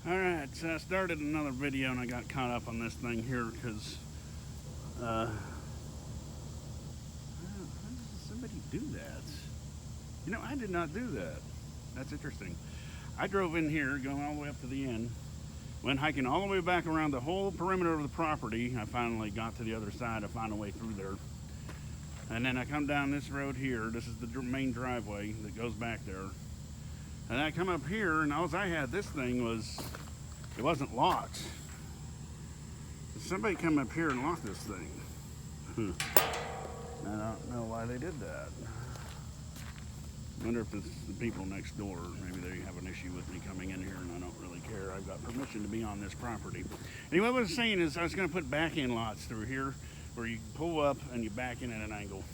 Alright, so I started another video and I got caught up on this thing here because, how does somebody do that? You know, I did not do that. That's interesting. I drove in here, going all the way up to the end, went hiking all the way back around the whole perimeter of the property. I finally got to the other side. I found a way through there. And then I come down this road here. This is the main driveway that goes back there. And I come up here, and all I had this thing was, it wasn't locked. Somebody come up here and locked this thing. I don't know why they did that. I wonder if it's the people next door. Maybe they have an issue with me coming in here and I don't really care. I've got permission to be on this property. Anyway, what I was saying is I was going to put back-in lots through here where you pull up and you back in at an angle.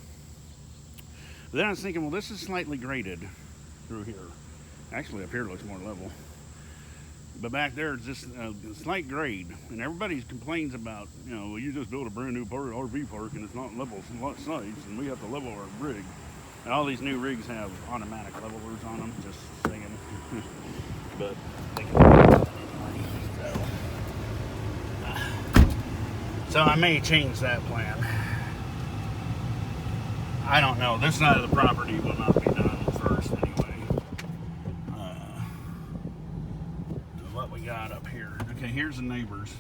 But then I was thinking, well, this is slightly graded through here. Actually, up here it looks more level. But back there it's just a slight grade. And everybody complains about, you know, well, you just built a brand new RV park and it's not level sites and we have to level our rig. And all these new rigs have automatic levelers on them, just saying. But they can do that anyway. So I may change that plan. I don't know. This side of the property will not be done first anyway. What we got up here. Okay, here's the neighbors.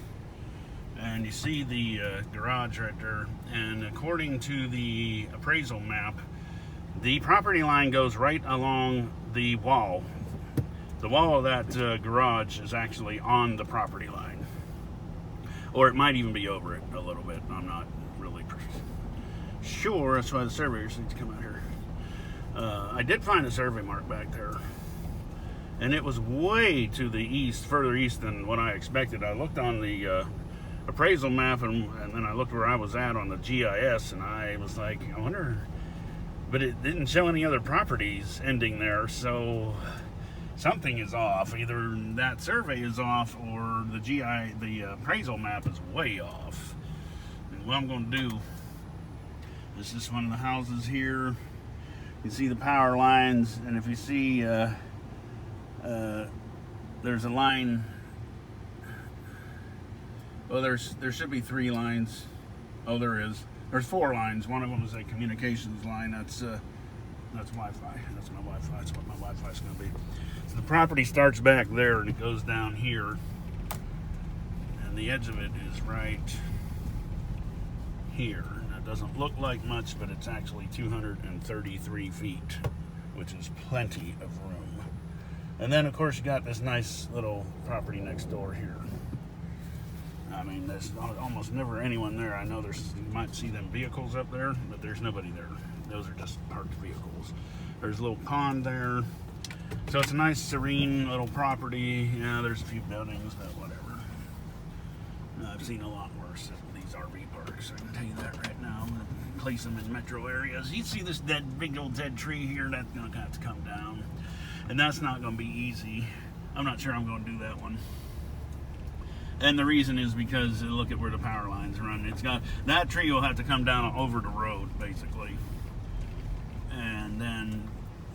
And you see the garage right there. And according to the appraisal map, the property line goes right along the wall. The wall of that garage is actually on the property line. Or it might even be over it a little bit. I'm not really sure. That's why the surveyors need to come out here. I did find a survey mark back there. And it was way to the east, further east than what I expected. I looked on the appraisal map and then I looked where I was at on the GIS and I was like, I wonder... But it didn't show any other properties ending there, so something is off. Either that survey is off or the appraisal map is way off. And what I'm going to do, this is one of the houses here. You can see the power lines, and if you see, there's a line. Well, there should be 3 lines. Oh, there is. There's 4 lines. One of them is a communications line. That's Wi-Fi. That's my Wi-Fi. That's what my Wi-Fi is going to be. So the property starts back there and it goes down here. And the edge of it is right here. That doesn't look like much, but it's actually 233 feet, which is plenty of room. And then, of course, you got this nice little property next door here. I mean, there's almost never anyone there. I know you might see them vehicles up there, but there's nobody there. Those are just parked vehicles. There's a little pond there. So it's a nice, serene little property. Yeah, there's a few buildings, but whatever. I've seen a lot worse at these RV parks. I can tell you that right now. I'm going to place them in metro areas. You see this big old dead tree here? That's going to have to come down. And that's not going to be easy. I'm not sure I'm going to do that one. And the reason is because look at where the power lines run. It's got that tree will have to come down over the road basically, and then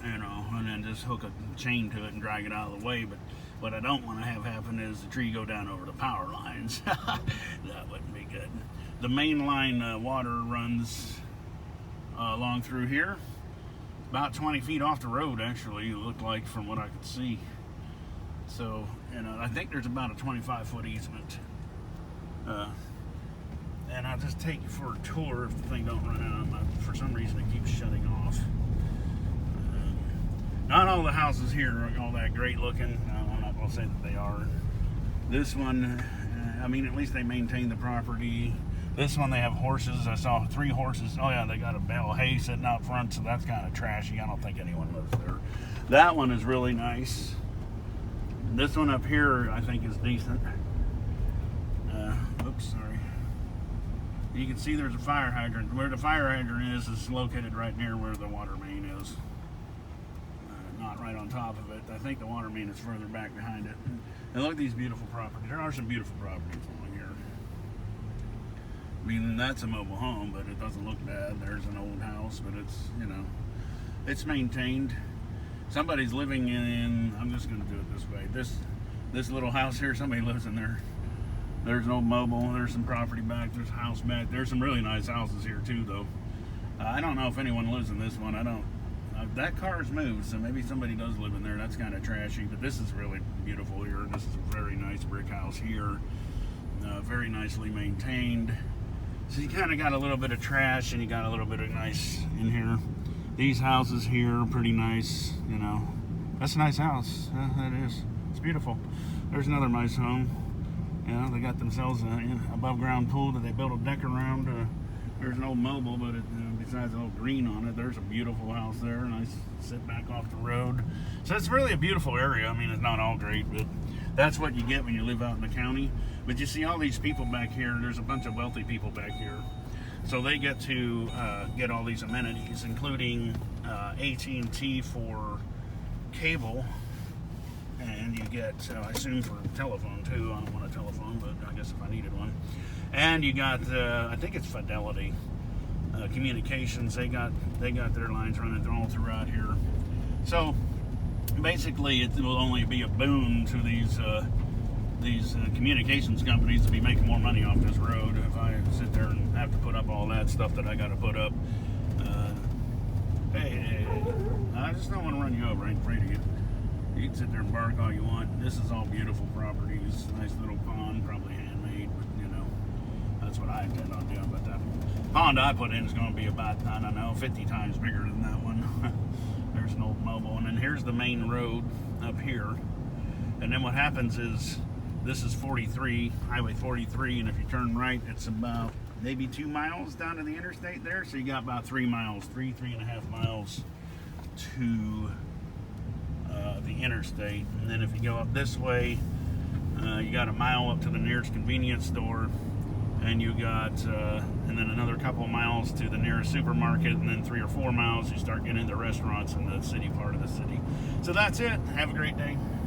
and then just hook a chain to it and drag it out of the way. But what I don't want to have happen is the tree go down over the power lines. That wouldn't be good. The main line water runs along through here, about 20 feet off the road. Actually, it looked like from what I could see. So, I think there's about a 25-foot easement. And I'll just take you for a tour if the thing don't run out. For some reason, it keeps shutting off. Not all the houses here are all that great looking. I'm not going to say that they are. This one, I mean, at least they maintain the property. This one, they have horses. I saw 3 horses. Oh, yeah, they got a bale of hay sitting out front, so that's kind of trashy. I don't think anyone lives there. That one is really nice. This one up here, I think, is decent. Oops, sorry. You can see there's a fire hydrant. Where the fire hydrant is located right near where the water main is. Not right on top of it. I think the water main is further back behind it. And look at these beautiful properties. There are some beautiful properties along here. I mean, that's a mobile home, but it doesn't look bad. There's an old house, but it's, it's maintained. Somebody's living in, I'm just going to do it this way. This little house here, somebody lives in there. There's an old mobile. There's some property back. There's a house back. There's some really nice houses here too, though. I don't know if anyone lives in this one. I don't. That car's moved, so maybe somebody does live in there. That's kind of trashy, but this is really beautiful here. This is a very nice brick house here. Very nicely maintained. So you kind of got a little bit of trash and you got a little bit of nice in here. These houses here are pretty nice, you know. That's a nice house. That is. It's beautiful. There's another nice home. You know, they got themselves an above ground pool that they built a deck around. There's an old mobile, but besides the old green on it, there's a beautiful house there. Nice sit back off the road. So it's really a beautiful area. I mean, it's not all great, but that's what you get when you live out in the county. But you see all these people back here. There's a bunch of wealthy people back here. So they get to get all these amenities, including AT&T for cable. And you get, I assume, for telephone too. I don't want a telephone, but I guess if I needed one. And you got, I think it's Fidelity Communications. They got their lines running all throughout here. So basically, it will only be a boon to these communications companies to be making more money off this road. If I sit there and have to put up all that stuff that I got to put up, hey, I just don't want to run you over. I ain't afraid of you. You can sit there and bark all you want. This is all beautiful properties. Nice little pond, probably handmade, but you know, that's what I intend on doing. But the pond I put in is going to be about, I don't know, 50 times bigger than that one. There's an old mobile. And then here's the main road up here. And then what happens is, this is 43, Highway 43, and if you turn right, it's about maybe 2 miles down to the interstate there. So you got about 3 miles, three and a half miles to the interstate. And then if you go up this way, you got a mile up to the nearest convenience store, and you got and then another couple of miles to the nearest supermarket, and then 3 or 4 miles you start getting into restaurants in the city part of the city. So that's it. Have a great day.